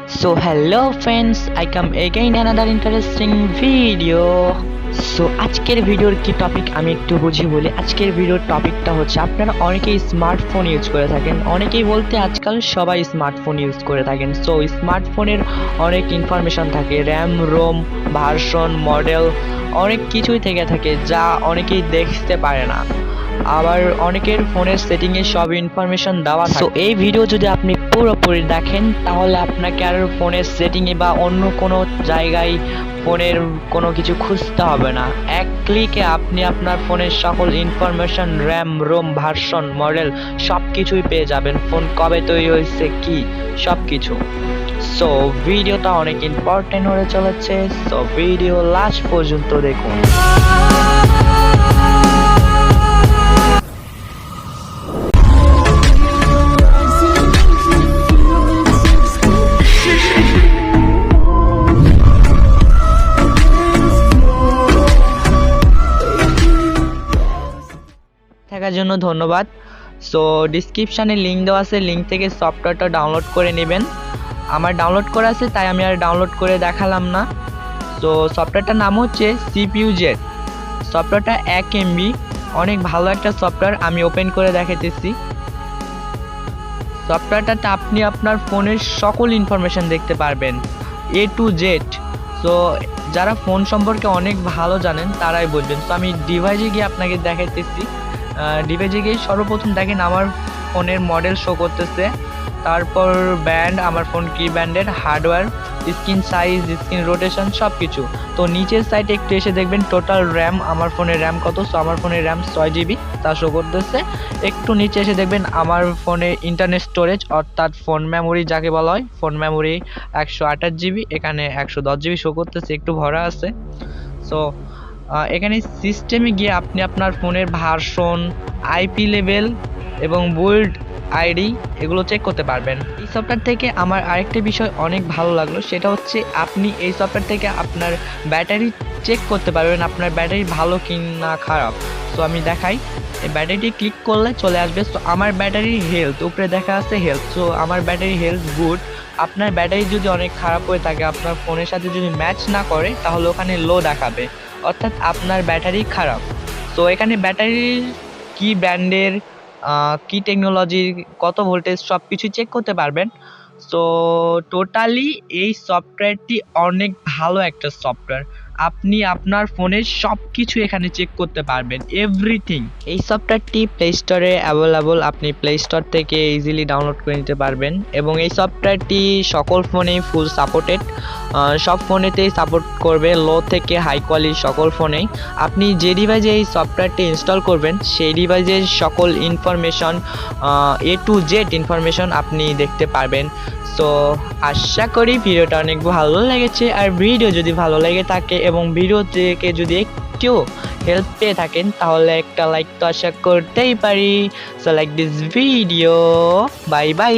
So hello friends, I come again another interesting video. So আজকের ভিডিওর কি topic আমি একটু বুঝিয়ে বলি। আজকের ভিডিওর টপিকটা হচ্ছে আপনারা অনেকেই স্মার্টফোন ইউজ করে থাকেন, অনেকেই বলতে আজকাল সবাই স্মার্টফোন ইউজ করে থাকেন। সো স্মার্টফোনের অনেক ইনফরমেশন থাকে, র্যাম রোম ভার্সন মডেল অনেক কিছুই থেকে থাকে যা অনেকেই দেখতে পারে না, আবার অনেকের ফোনের সেটিংয়ে সব ইনফরমেশন দেওয়া থাকে। সো এই ভিডিও যদি আপনি পুরোপুরি দেখেন তাহলে আপনাকে আর ফোনের সেটিংয়ে বা অন্য কোনো জায়গায় ফোনের কোনো কিছু খুঁজতে হবে না। এক ক্লিকে আপনি আপনার ফোনের সকল information, RAM ROM version model সব কিছুই পেয়ে যাবেন। ফোন কবে তৈরি হয়েছে কি সব কিছু। সো ভিডিওটা অনেক ইম্পর্টেন্ট হতে চলেছে, সো ভিডিও লাস্ট পর্যন্ত দেখুন। থাকার জন্য ধন্যবাদ। সো ডিসক্রিপশানে লিঙ্ক দেওয়া আছে, লিঙ্ক থেকে সফটওয়্যারটা ডাউনলোড করে নেবেন। আমার ডাউনলোড করা আছে তাই আমি আর ডাউনলোড করে দেখালাম না। সো সফটওয়্যারটার নাম হচ্ছে CPU Jast। সফটওয়্যারটা 1 MB, অনেক ভালো একটা সফটওয়্যার। আমি ওপেন করে দেখাতেছি। সফটওয়্যারটাতে আপনি আপনার ফোনের সকল ইনফরমেশন দেখতে পারবেন A to Z। সো যারা ফোন সম্পর্কে অনেক ভালো জানেন তারাই বুঝবেন। তো আমি ডিভাইসে গিয়ে আপনাকে দেখাইতেছি। ডিভাইসে গিয়ে সর্বপ্রথম দেখেন আমার ফোনের মডেল শো করতেছে, তারপর ব্যান্ড, আমার ফোন কি ব্যান্ডের, hardware, screen size, screen rotation সব কিছু। তো নিচের সাইডে একটু এসে দেখবেন টোটাল র্যাম, আমার ফোনের র্যাম কত। সো আমার ফোনের র্যাম 6 GB তা শো করতেছে। একটু নিচে এসে দেখবেন আমার ফোনে ইন্টারনাল স্টোরেজ অর্থাৎ ফোন মেমোরি যাকে বলা হয়, ফোন মেমোরি 128 GB, এখানে 110 GB শো করতেছে, একটু ভরা আছে। সো এখানে সিস্টেমে গিয়ে আপনি আপনার ফোনের ভার্সন, IP লেভেল এবং বুইল্ড আইডি এগুলো চেক করতে পারবেন। এই সফটওয়্যার থেকে আমার আরেকটা বিষয় অনেক ভালো লাগলো, সেটা হচ্ছে আপনি এই সফটওয়্যার থেকে আপনার ব্যাটারি চেক করতে পারবেন, আপনার ব্যাটারি ভালো কি না খারাপ। সো আমি দেখাই, এই ব্যাটারিটি ক্লিক করলে চলে আসবে। সো আমার ব্যাটারির হেলথ উপরে দেখা আছে হেলথ। সো আমার ব্যাটারি হেলথ গুড। আপনার ব্যাটারি যদি অনেক খারাপ হয়ে থাকে, আপনার ফোনের সাথে যদি ম্যাচ না করে, তাহলে ওখানে লো দেখাবে, অর্থাৎ আপনার ব্যাটারি খারাপ। সো এখানে ব্যাটারির কি ব্র্যান্ডের, কি টেকনোলজির, কত ভোল্টেজ সব কিছু চেক করতে পারবেন। সো টোটালি এই সফটওয়্যারটি অনেক ভালো একটা সফটওয়্যার। আপনি আপনার ফোনের সব কিছু এখানে চেক করতে পারবেন, এভরিথিং। এই সফটওয়্যারটি প্লে স্টোরে অ্যাভেলেবল, আপনি প্লে স্টোর থেকে ইজিলি ডাউনলোড করে নিতে পারবেন। এবং এই সফটওয়্যারটি সকল ফোনেই ফুল সাপোর্টেড, সব ফোনেতেই সাপোর্ট করবে, লো থেকে হাই কোয়ালিটি সকল ফোনেই। আপনি যে ডিভাইসে এই সফটওয়্যারটি ইনস্টল করবেন সেই ডিভাইসের সকল information, A to Z information আপনি দেখতে পারবেন। সো আশা করি ভিডিওটা অনেক ভালো লেগেছে। আর ভিডিও যদি ভালো লেগে থাকে এবং ভিডিও থেকে যদি একটু হেল্প পেয়ে থাকেন তাহলে একটা লাইক তো আশা করতেই পারি। So like this video, bye bye.